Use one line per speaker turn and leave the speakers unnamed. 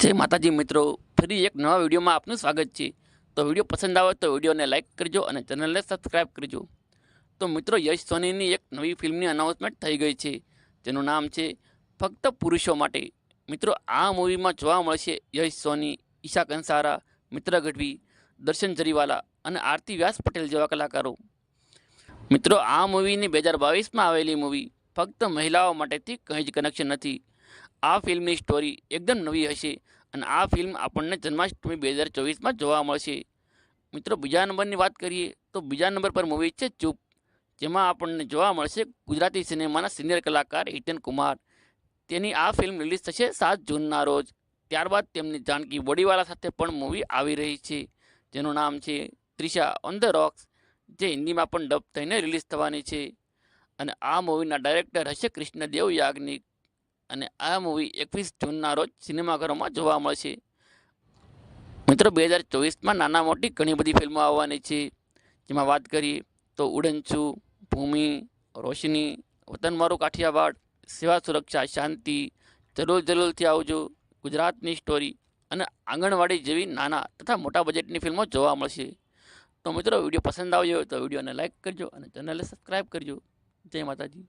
जय माताजी मित्रों, फरी एक नवा विडियो में आपનું स्वागत है। तो विडियो पसंद आवे तो विडियो ने लाइक करजो और चैनल ने सब्सक्राइब करजो। तो मित्रों, यश सोनी ની એક નવી ફિલ્મની અનાઉન્સમેન્ટ થઈ ગઈ છે, જેનું નામ છે ફક્ત પુરુષો માટે। મિત્રો, આ મૂવીમાં જોવા મળશે યશ સોની, ઈશા કંસારા, મિત્ર ગઢવી, દર્શન જરીવાલા અને આરતી વ્યાસ પટેલ જેવા કલાકારો। મિત્રો, આ મૂવીની 2022માં આવેલી મૂવી ફક્ત મહિલાઓ માટેથી કંઈ જ કનેક્શન નથી। આ ફિલ્મની સ્ટોરી એકદમ નવી હશે અને આ ફિલ્મ આપણને જન્માષ્ટમી 2024માં જોવા મળશે। મિત્રો, બીજા નંબરની વાત કરીએ તો બીજા નંબર પર મૂવી છે ચૂપ, જેમાં આપણને જોવા મળશે ગુજરાતી સિનેમાના સિનિયર કલાકાર હિતેન કુમાર। તેની આ ફિલ્મ રિલીઝ થશે 7 જૂનના રોજ। ત્યારબાદ તેમની જાનકી બોડીવાલા સાથે પણ મૂવી આવી રહી છે, જેનું નામ છે ત્રિશા ઓન ધ રોક્સ, જે હિન્દીમાં પણ ડબ થઈને રિલીઝ થવાની છે। અને આ મૂવીના ડાયરેક્ટર હશે કૃષ્ણદેવ યાજ્ઞિક અને આ મૂવી 21 જૂનના રોજ સિનેમાઘરોમાં જોવા મળશે। મિત્રો, 2024માં નાના મોટી ઘણી બધી ફિલ્મો આવવાની છે, જેમાં વાત કરીએ તો ઉડન છું, ભૂમિ, રોશની, વતન મારું કાઠિયાવાડ, સેવા સુરક્ષા, શાંતિ, જરૂર જરૂરથી આવજો, ગુજરાતની સ્ટોરી અને આંગણવાડી જેવી નાના તથા મોટા બજેટની ફિલ્મો જોવા મળશે। તો મિત્રો, વિડીયો પસંદ આવ્યો હોય તો વિડીયોને લાઇક કરજો અને ચેનલને સબસ્ક્રાઈબ કરજો। જય માતાજી।